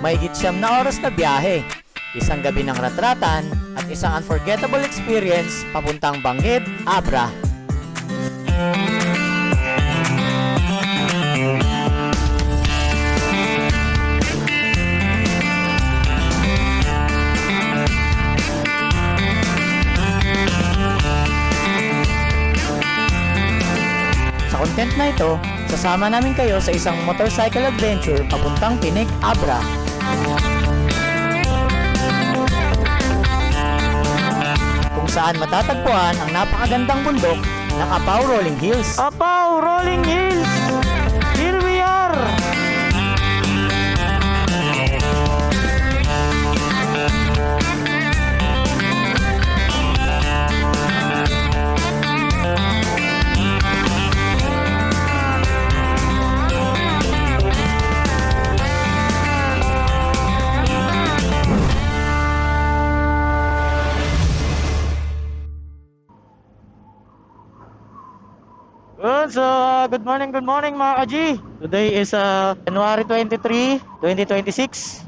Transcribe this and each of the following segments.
Mahigit 9 na oras na biyahe, isang gabi ng ratratan at isang unforgettable experience papuntang Bangged, Abra. Sa content na ito, sasama namin kayo sa isang motorcycle adventure papuntang Tinik, Abra. Kung saan matatagpuan ang napakagandang bundok ng Apao Rolling Hills. Apao Rolling Hills! Here we are! So, good morning mga ka-G. Today is January 23, 2026.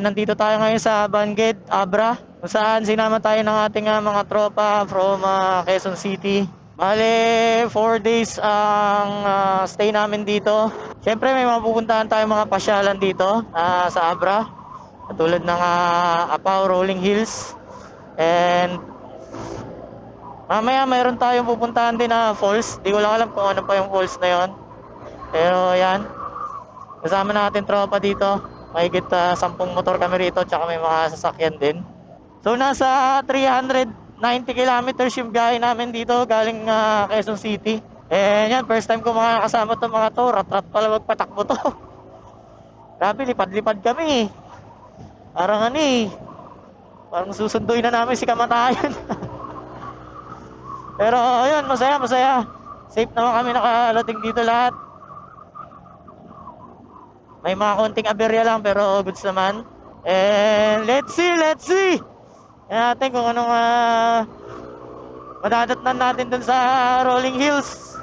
Nandito tayo ngayon sa Bangged, Abra, kung saan sinama tayo ng ating mga tropa from Quezon City. Bale, 4 days ang stay namin dito. Siyempre may mapupuntahan tayong mga pasyalan dito sa Abra, katulad ng Apao Rolling Hills. And mamaya mayroon tayong pupuntahan din na falls. Di ko lang alam kung ano pa yung falls na yon. Pero yan, kasama natin tropa dito. Mahigit 10 motor kami rito, tsaka may mga sasakyan din. So nasa 390 kilometers yung biyahe namin dito galing Quezon City. Yan, first time ko makakasama itong mga to. Rat-rat pala magpatakbo to. Grabe, lipad-lipad kami. Parang parang susunduin na namin si kamatayan. Pero ayun, masaya. Safe naman kami nakarating dito lahat. May mga konting aberya lang pero goods naman. And let's see. Yan natin kung anong madadatnan natin dun sa Rolling Hills.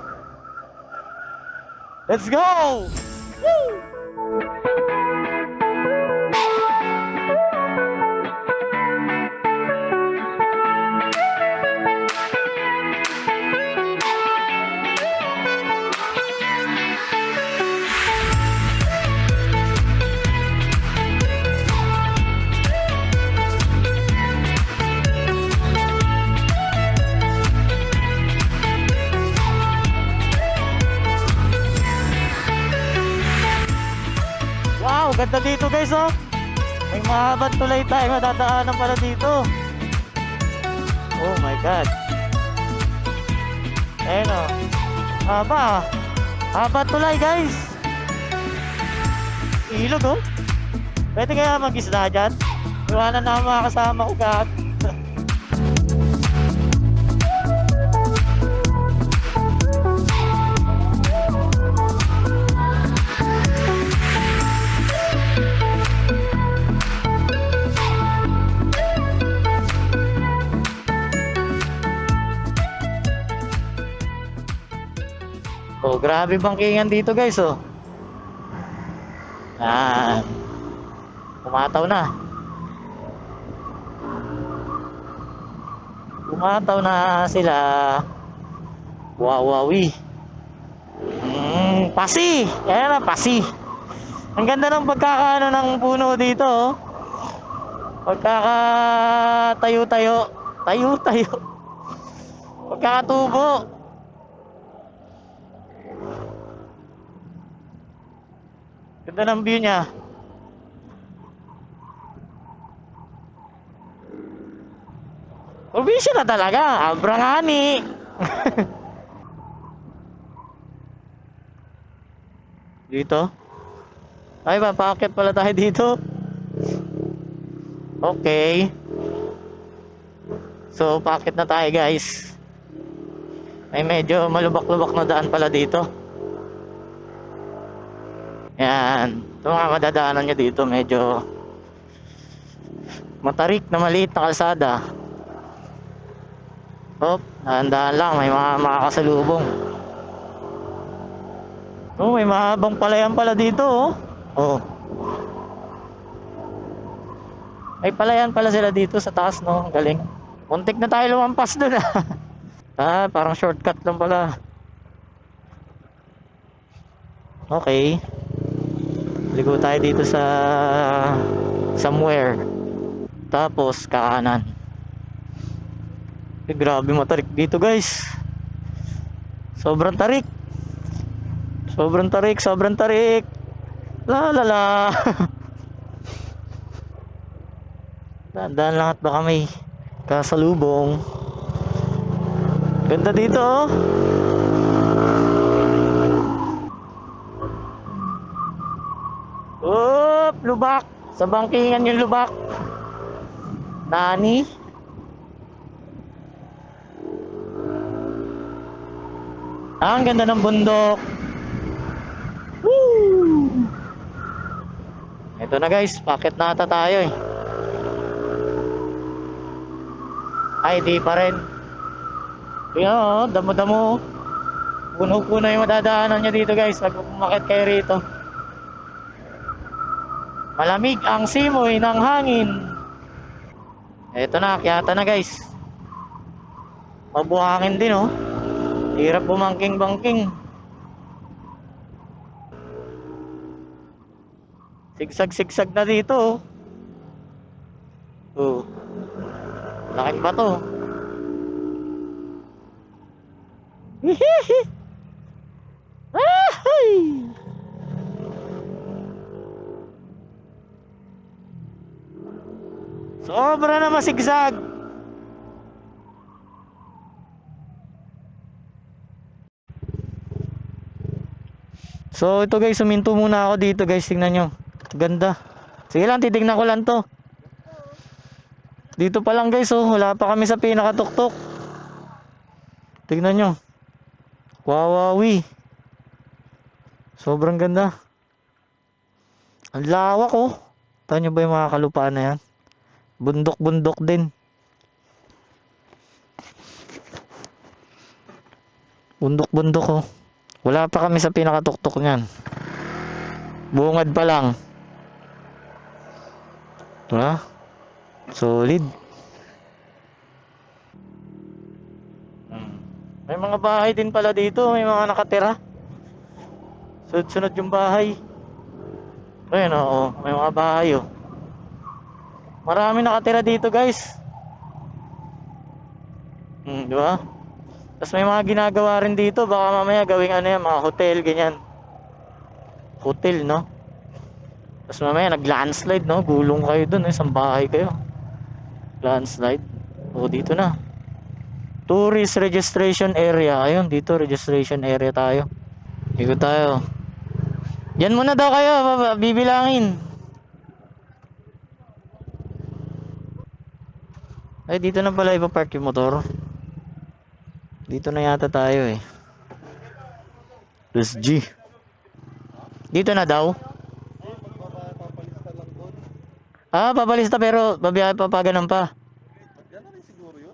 Let's go! Woo! Wow, ganda dito guys, oh. May mahabang tulay tayo madadaanan pala dito. Oh my god. Ayun, oh. Haba tulay guys. Ilog, oh. Pwede kaya mag-isda dyan? Iwanan na ang mga kasama ko gat. Oh, grabe bangkingan dito guys, oh. Yan. Pumataw na. Pumataw na sila. Wawawi. Pasi. Yan na, pasi. Ang ganda ng pagkakaano ng puno dito, oh. Pagkakatayo-tayo. Tayo-tayo. Pagkakatubo. Ganda ng view niya. Probinsya na talaga. Abra nga ni. Dito. Ay, papakit pala tayo dito. Okay. So, pakit na tayo guys. Ay, medyo malubak-lubak na daan pala dito. Yan. Ito mga madadaanan nyo dito, medyo matarik na maliit na kalsada. Dahan-dahan lang, may mga makakasalubong. Oh, may mahabang palayan pala dito, oh. Oh. May palayan pala sila dito sa taas, no? Ang galing. Muntik na tayo lumampas dun, ah. Ah, parang shortcut lang pala. Okay. Ligo tayo dito sa somewhere. Tapos kakanan. Eh, grabe matarik dito, guys. Sobrang tarik. Sobrang tarik, sobrang tarik. La la la. Dahan-dahan lang at baka may kasalubong. Ganda dito, oh. Oop, lubak. Sa bangkingan yung lubak. Nani? Ah, ang ganda ng bundok. Woo! Ito na, guys, packet na ata tayo eh. Ay, di pa rin. Kaya, oh, damo-damo. Puno-puno yung madadaanan nyo dito, guys. Pag umakit kayo rito. Malamig ang simoy ng hangin. Ito na, akyata na, guys. Mabuhangin din, oh. Hirap bumangking-bangking. Sigsag-sigsag na dito, oh. Oh. Laking bato. Hihihi. Ahay! Sobra na masigsag. So ito, guys, suminto muna ako dito, guys. Tingnan nyo. Ganda. Sige lang, titignan ko lang to. Dito pa lang, guys, oh. Wala pa kami sa pinakatuktok. Tingnan nyo. Wawawi. Sobrang ganda. Ang lawak, oh. Tahan nyo ba yung mga kalupaan na yan? Bundok-bundok din. Bundok-bundok, oh. Wala pa kami sa pinakatuktok niyan. Bungad pa lang. Diba? Solid. May mga bahay din pala dito. May mga nakatira. Sunod-sunod yung bahay. Ayun, oo. May mga bahay, oh. Marami nakatira dito, guys. Diba? Tapos may mga ginagawa rin dito. Baka mamaya gawing ano yan, mga hotel, ganyan. Hotel, no? Tapos mamaya nag-landslide, no? Gulong kayo dun, eh. Isang bahay kayo. Landslide. O, dito na. Tourist registration area. Ayun, dito registration area tayo. Ikot tayo. Diyan muna daw kayo, bibilangin. Ay, dito na pala ipapark yung motor. Dito na yata tayo eh. Plus G. Dito na daw. Ah, papalista pero babiyahe pa pa ganun pa. Yan na rin siguro yun.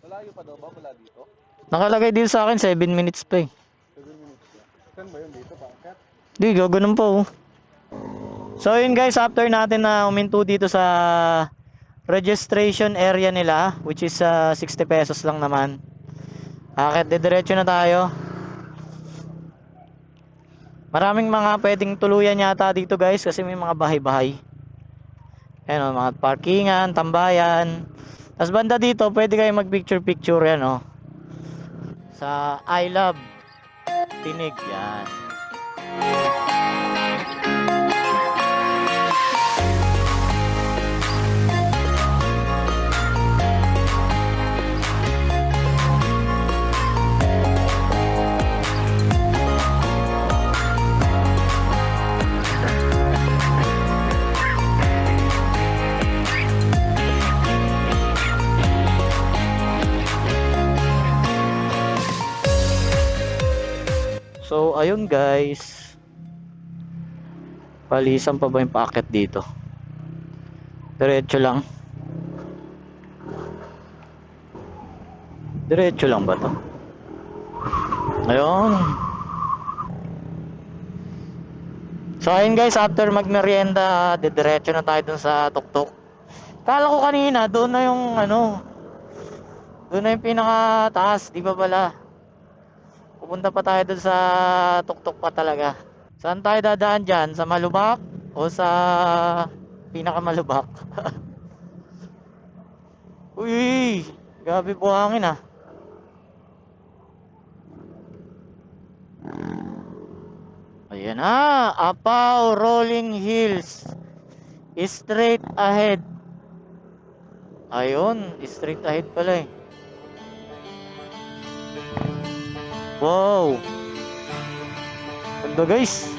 Malayo pa daw ba mula dito? Nakalagay dito sa akin 7 minutes pa eh. 7 minutes lang. Saan ba yun dito? Bakit? Di, gagawin pa oh. So yun, guys, after natin na uminto dito sa registration area nila, which is 60 pesos lang naman. Akit, didiretso na tayo. Maraming mga pwedeng tuluyan yata dito, guys, kasi may mga bahay-bahay. Ayan, mga parkingan, tambayan. Tapos banda dito, pwede kayo mag-picture-picture yan, oh. Sa I Love Tinig, yan. So, ayun, guys. Palisan pa ba yung packet dito? Diretso lang. Diretso lang ba to? Ayun. So ayun guys, after magmerienda, didiretso na tayo dun sa tuktok. Kala ko kanina, doon na yung doon na yung pinakataas, di ba pala? Pupunta pa tayo dun sa tuktok pa talaga. Saan tayo dadaan dyan? Sa Malubak? O sa pinakamalubak? Uy! Grabe po hangin ah. Ayan na, Apaw Rolling Hills. Straight ahead. Ayun, straight ahead pala eh. Wow. Ganda guys.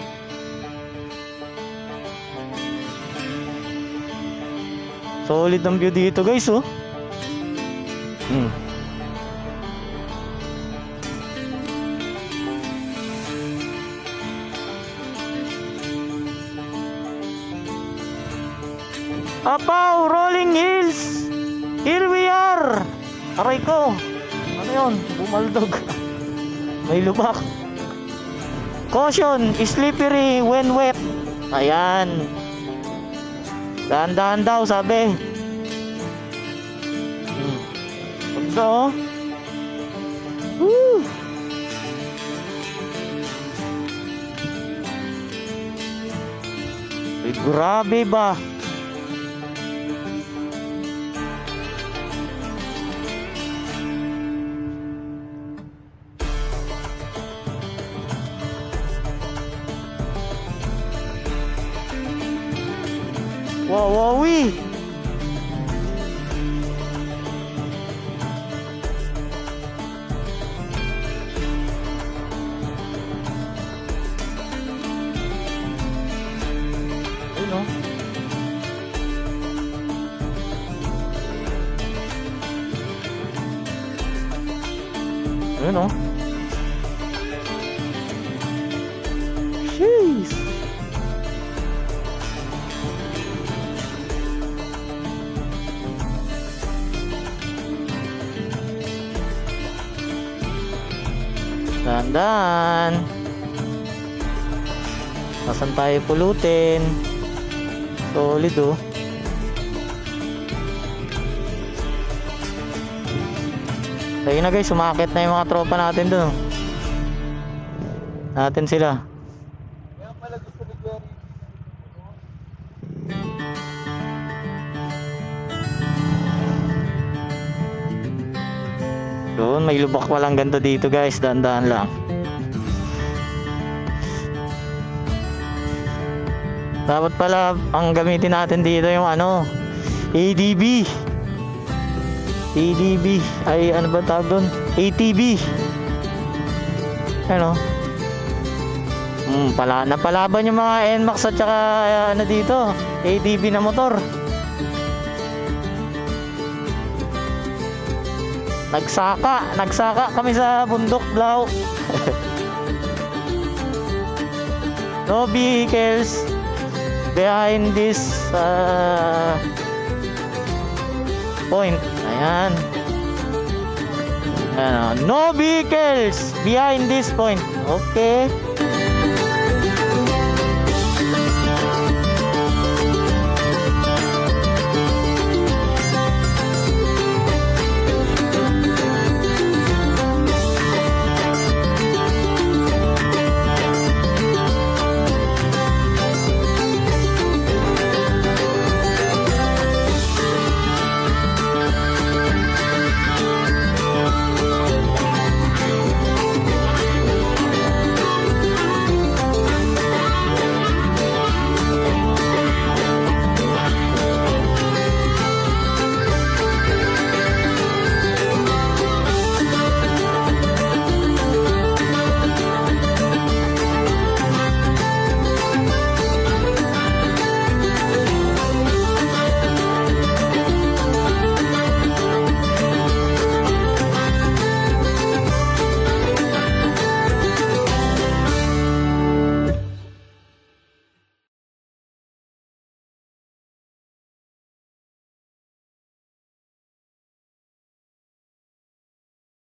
Solid ang view dito guys oh. Apaw Rolling Hills. Here we are. Aray ko. Ano yun? Bumaldog. May lubak. Caution, slippery when wet. Ayan. Dahan-dahan daw sabi. Ganda oh. Woo! Ay, grabe ba? Wow, wowie! Ayun oh. Ayun oh. Jeez! Dandan. Nasaan tayo pulutin? Solid oh. Ayun na guys, sumakit na yung mga tropa natin dun oh. Natin sila. Kaya pala gusto ni Jerry. Doon, may lubak walang ganda dito guys, dahan-dahan lang. Dapat pala ang gamitin natin dito yung ADB. ADB. Ay, ano ba tawag doon? ATB. Ano? Napalaban yung mga NMAX at saka dito, ADB na motor. Nagsaka kami sa bundok Blau. No vehicles behind this point. Ayan. Ayan, no vehicles behind this point. Okay.